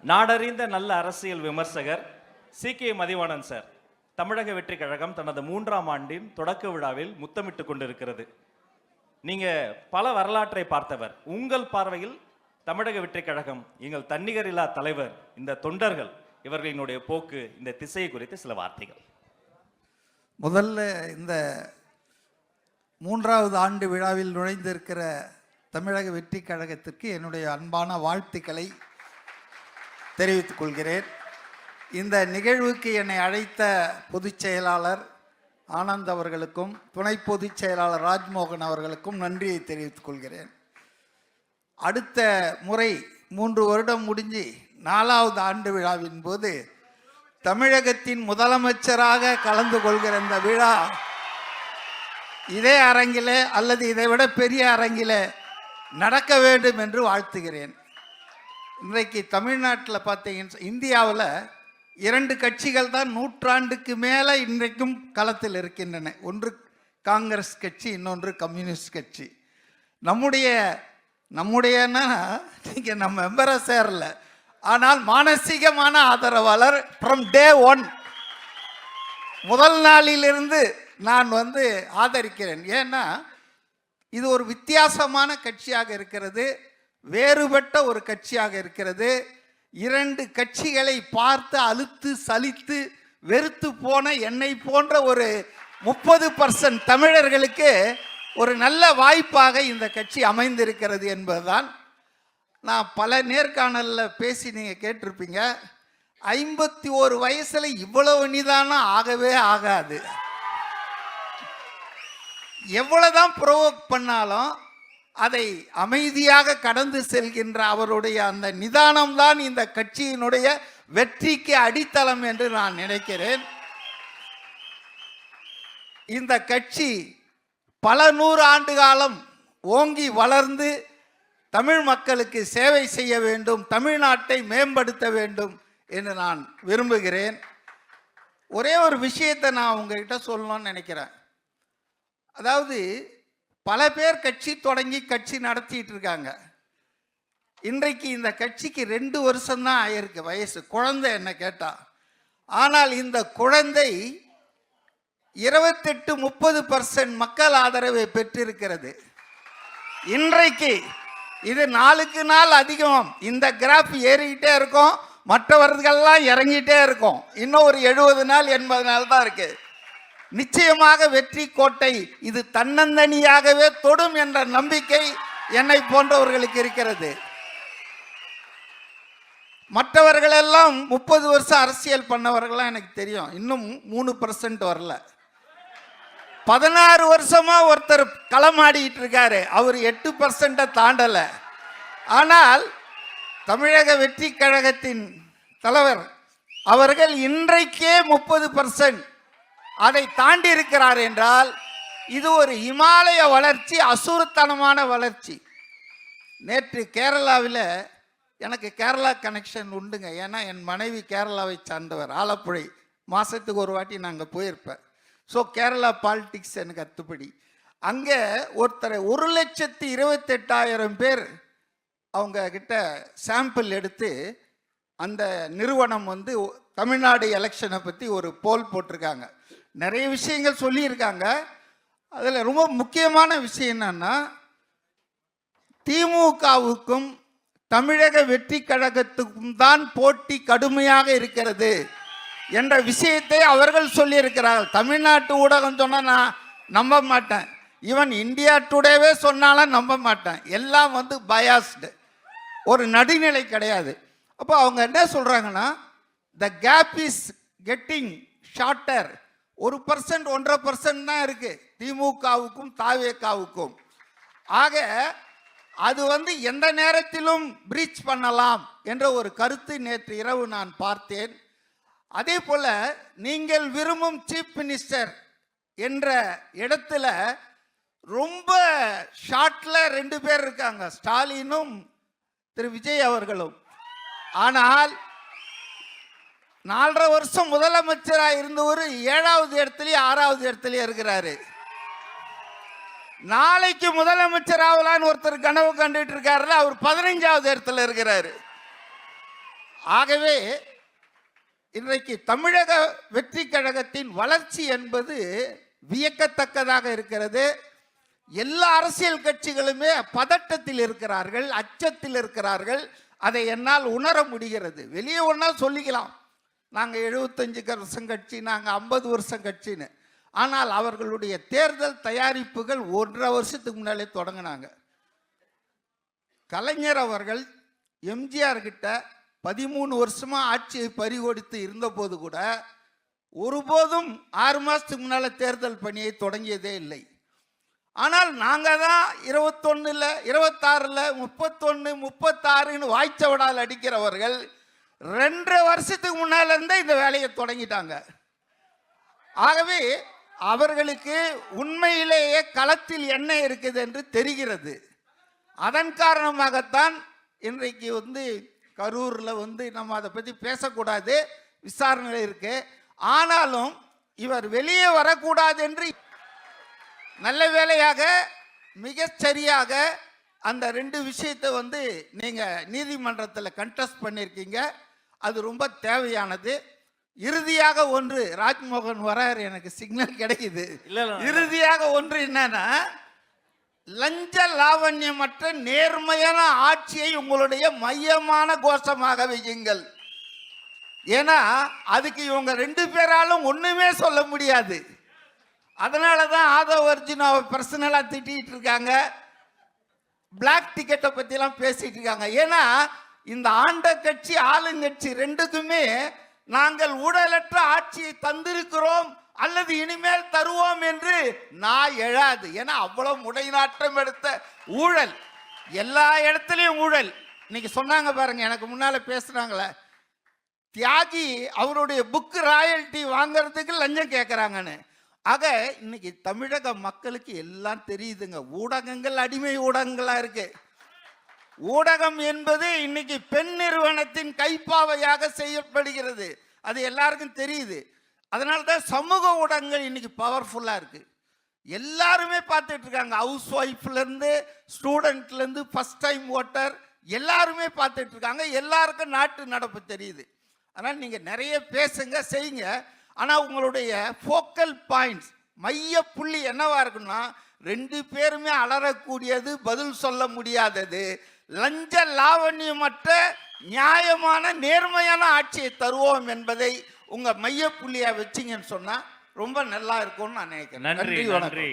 நாடறிந்த நல்ல அரசியல் விமர்சகர் சி.கே. மதிவாணன் சார், தமிழக வெற்றி கழகம் தனது 3ஆம் ஆண்டின் தொடக்க விழாவில் முத்தமிட்டு கொண்டிருக்கிறது. நீங்க பல வரலாற்றை பார்த்தவர். உங்கள் பார்வையில் தமிழக வெற்றி கழகம், எங்கள் தன்னிகரில்லா தலைவர், இந்த தொண்டர்கள் இவர்களினுடைய போக்கு, இந்த திசை குறித்து சில வார்த்தைகள். முதல்ல இந்த 3வது ஆண்டு விழாவில் நுழைந்திருக்கிற தமிழக வெற்றி கழகத்திற்கு என்னுடைய அன்பான வாழ்த்துக்களை தெரிவித்துக் கொள்கிறேன். இந்த நிகழ்வுக்கு என்னை அழைத்த பொதுச் செயலாளர் ஆனந்த் அவர்களுக்கும் துணை பொதுச் செயலாளர் ராஜ்மோகன் அவர்களுக்கும் நன்றியை தெரிவித்துக் கொள்கிறேன். அடுத்த முறை 3 வருடம் முடிஞ்சு 4வது ஆண்டு விழாவின் போது தமிழகத்தின் முதலமைச்சராக கலந்து கொள்கிற இந்த விழா இதே அரங்கிலே அல்லது இதைவிட பெரிய அரங்கிலே நடக்க வேண்டும் என்று வாழ்த்துகிறேன். இன்றைக்கு தமிழ்நாட்டில் பார்த்தீங்கன்னா, இந்தியாவில் 2 கட்சிகள் தான் நூற்றாண்டுக்கு மேலே இன்றைக்கும் களத்தில் இருக்கின்றன. ஒன்று காங்கிரஸ் கட்சி, இன்னொன்று கம்யூனிஸ்ட் கட்சி. நம்முடையன்னா நீங்கள் நம்ம மெம்பரை சேரல, ஆனால் மானசீகமான ஆதரவாளர் ஃப்ரம் டே 1 முதல் நாளிலிருந்து நான் ஆதரிக்கிறேன். ஏன்னா இது ஒரு வித்தியாசமான கட்சியாக இருக்கிறது, வேறுபட்ட ஒரு கட்சியாக இருக்கிறது. 2 கட்சிகளை பார்த்து அலுத்து சலித்து வெறுத்து போன என்னை போன்ற ஒரு 30% தமிழர்களுக்கு ஒரு நல்ல வாய்ப்பாக இந்த கட்சி அமைந்திருக்கிறது என்பதுதான். நான் பல நேர்காணலில் பேசி நீங்கள் கேட்டிருப்பீங்க, 51 வயசில் இவ்வளவு நிதானம் ஆகவே ஆகாது. எவ்வளவுதான் ப்ரோவோக் பண்ணாலும் அதை அமைதியாக கடந்து செல்கின்ற அவருடைய அந்த நிதானம்தான் இந்த கட்சியினுடைய வெற்றிக்கு அடித்தளம் என்று நான் நினைக்கிறேன். இந்த கட்சி பல 100 ஆண்டு காலம் ஓங்கி வளர்ந்து தமிழ் மக்களுக்கு சேவை செய்ய வேண்டும், தமிழ்நாட்டை மேம்படுத்த வேண்டும் என்று நான் விரும்புகிறேன். ஒரே ஒரு விஷயத்தை நான் உங்ககிட்ட சொல்லணும்னு நினைக்கிறேன். அதாவது பல பேர் கட்சி தொடங்கி கட்சி நடத்திட்டு இருக்காங்க. இன்றைக்கு இந்த கட்சிக்கு 2 வருஷம்தான் ஆயிருக்கு வயசு, குழந்தை என்ன கேட்டா. ஆனால் இந்த குழந்தை 28-30% மக்கள் ஆதரவை பெற்றிருக்கிறது. இன்றைக்கு இது நாளுக்கு நாள் அதிகம். இந்த கிராஃப் ஏறிக்கிட்டே இருக்கும், மற்றவர்கள்லாம் இறங்கிட்டே இருக்கும். இன்னும் ஒரு 70 நாள் 80 நாள் தான் இருக்கு. நிச்சயமாக வெற்றி கோட்டை இது தன்னந்தனியாகவே தொடும் என்ற நம்பிக்கை என்னை போன்றவர்களுக்கு இருக்கிறது. மற்றவர்களெல்லாம் 30 வருஷம் அரசியல் பண்ணவர்கள்லாம் எனக்கு தெரியும், இன்னும் 3% வரல. 16 வருஷமா ஒருத்தர் களமாடிட்டு இருக்காரு, அவர் 8% தாண்டல. ஆனால் தமிழக வெற்றி கழகத்தின் தலைவர் அவர்கள் இன்றைக்கே 30% அதை தாண்டி இருக்கிறார் என்றால் இது ஒரு இமாலய வளர்ச்சி, அசுரத்தனமான வளர்ச்சி. நேற்று கேரளாவில், எனக்கு கேரளா கனெக்ஷன் உண்டுங்க, ஏன்னா என் மனைவி கேரளாவை சார்ந்தவர், ஆலப்புழை. மாதத்துக்கு ஒரு வாட்டி நாங்கள் போயிருப்பேன். ஸோ கேரளா பாலிடிக்ஸ் எனக்கு அத்துப்படி. அங்கே ஒருத்தரை 1,28,000 பேர் அவங்க கிட்ட சாம்பிள் எடுத்து அந்த நிறுவனம் தமிழ்நாடு எலெக்ஷனை பற்றி ஒரு போல் போட்டிருக்காங்க. நிறைய விஷயங்கள் சொல்லியிருக்காங்க. அதில் ரொம்ப முக்கியமான விஷயம் என்னன்னா, திமுகவுக்கும் தமிழக வெற்றி கழகத்துக்கும் தான் போட்டி கடுமையாக இருக்கிறது என்ற விஷயத்தை அவர்கள் சொல்லியிருக்கிறார்கள். தமிழ்நாட்டு ஊடகம் சொன்னால் நான் நம்ப மாட்டேன், ஈவன் இந்தியா டுடேவே சொன்னாலும் நம்ப மாட்டேன். எல்லாம் பயாஸ்டு, ஒரு நடுநிலை கிடையாது. அப்போ அவங்க என்ன சொல்கிறாங்கன்னா, த கேப் இஸ் கெட்டிங் ஷார்ட்டர். 1% 1.5% தான் இருக்கு திமுகவுக்கும் தாவேகாவுக்கும். ஆக அது எந்த நேரத்திலும் பிரீச் பண்ணலாம் என்ற ஒரு கருத்து நேற்று இரவு நான் பார்த்தேன். அதே போல நீங்கள் விரும்பும் சீஃப் மினிஸ்டர் என்ற இடத்துல ரொம்ப ஷார்ட்ல 2 பேர் இருக்காங்க, ஸ்டாலினும் திரு விஜய் அவர்களும். ஆனால் 4.5 வருஷம் முதலமைச்சராக இருந்தவர் 7வது இடத்துலயே 6வது இடத்துலயே இருக்கிறாரு. நாளைக்கு முதலமைச்சர் ஆகலான்னு ஒருத்தர் கனவு கண்டுட்டு இருக்காருல, அவர் 15வது இடத்துல இருக்கிறாரு. ஆகவே இன்றைக்கு தமிழக வெற்றி கழகத்தின் வளர்ச்சி என்பது வியக்கத்தக்கதாக இருக்கிறது. எல்லா அரசியல் கட்சிகளுமே பதட்டத்தில் இருக்கிறார்கள், அச்சத்தில் இருக்கிறார்கள். அதை என்னால் உணர முடிகிறது. வெளியே ஒன்றா சொல்லிக்கலாம், நாங்கள் 75 வருஷம் கட்சி, நாங்கள் 50 வருஷம் கட்சின்னு. ஆனால் அவர்களுடைய தேர்தல் தயாரிப்புகள் 1.5 வருஷத்துக்கு முன்னாலே தொடங்கினாங்க. கலைஞர் அவர்கள் எம்ஜிஆர் கிட்ட 13 வருஷமா ஆட்சியை பறிகொடுத்து இருந்தபோது கூட ஒருபோதும் 6 மாசத்துக்கு முன்னால தேர்தல் பணியை தொடங்கியதே இல்லை. ஆனால் நாங்கள் தான் 21, 26, 31, 36ன்னு வாய்ச்சவடால் அடிக்கிறவர்கள் 2.5 வருஷத்துக்கு முன்னால இருந்தே இந்த வேலையை தொடங்கிட்டாங்க. ஆகவே அவர்களுக்கு உண்மையிலேயே களத்தில் என்ன இருக்குது என்று தெரிகிறது. அதன் காரணமாகத்தான் இன்றைக்கு கரூரில் நம்ம அதை பற்றி பேசக்கூடாது, விசாரணை இருக்கு. ஆனாலும் இவர் வெளியே வரக்கூடாது என்று நல்ல வேளையாக மிகச் சரியாக அந்த 2 விஷயத்தை நீங்கள் நீதிமன்றத்தில் கண்டெஸ்ட் பண்ணியிருக்கீங்க. அது ரொம்ப தேவையானது. இறுதியாக ஒன்று, ராஜ்மோகன் வரார், எனக்கு சிக்னல் கிடைக்குது. இறுதியாக ஒன்று என்னன்னா, லஞ்ச லாவண்யமற்ற நேர்மையான ஆட்சியை உங்களுடைய மையமான கோஷமாக வையுங்கள். ஏன்னா அதுக்கு இவங்க 2 பேராலும் ஒண்ணுமே சொல்ல முடியாது. அதனால தான் ஆதவ் அர்ஜுனாவை பர்சனலாக திட்டிகிட்டு இருக்காங்க, பிளாக் டிக்கெட்டை பற்றிலாம் பேசிட்டு இருக்காங்க. ஏன்னா இந்த ஆண்ட கட்சி ஆளுங்கட்சி 2க்குமே நாங்கள் ஊழலற்ற ஆட்சியை தந்திருக்கிறோம் அல்லது இனிமேல் தருவோம் என்று நான் எழாது. ஏன்னா அவ்வளவு முடைநாட்டம் எடுத்த ஊழல், எல்லா இடத்துலையும் ஊழல். இன்னைக்கு சொன்னாங்க பாருங்க, எனக்கு முன்னால பேசுனாங்களே, தியாகி அவருடைய புக்கு ராயல்டி வாங்கறதுக்கு லஞ்சம் கேட்குறாங்கன்னு. ஆக இன்னைக்கு தமிழக மக்களுக்கு எல்லாம் தெரியுதுங்க. ஊடகங்கள் அடிமை ஊடகங்களா இருக்கு. ஊடகம் என்பது இன்னைக்கு பெண் நிறுவனத்தின் கைப்பாவையாக செய்யப்படுகிறது. அது எல்லாருக்கும் தெரியுது. அதனால தான் சமூக ஊடகங்கள் இன்னைக்கு பவர்ஃபுல்லாக இருக்கு. எல்லாருமே பார்த்துட்டு இருக்காங்க. ஹவுஸ் ஒய்ஃப்லேருந்து ஸ்டூடெண்ட்லேருந்து ஃபர்ஸ்ட் டைம் ஓட்டர் எல்லாருமே பார்த்துட்டு இருக்காங்க. எல்லாருக்கும் நாட்டு நடப்பு தெரியுது. அதனால் நீங்கள் நிறைய பேசுங்க, செய்யுங்க. ஆனால் உங்களுடைய ஃபோக்கல் பாயிண்ட்ஸ், மைய புள்ளி என்னவா இருக்குன்னா, 2 பேருமே அலறக்கூடியது, பதில் சொல்ல முடியாதது, லஞ்ச லாவண்யமற்ற நியாயமான நேர்மையான ஆட்சியை தருவோம் என்பதை உங்க மைய புள்ளியா வச்சிங்கன்னு சொன்னா ரொம்ப நல்லா இருக்கும்னு நான் நினைக்கிறேன். நன்றி.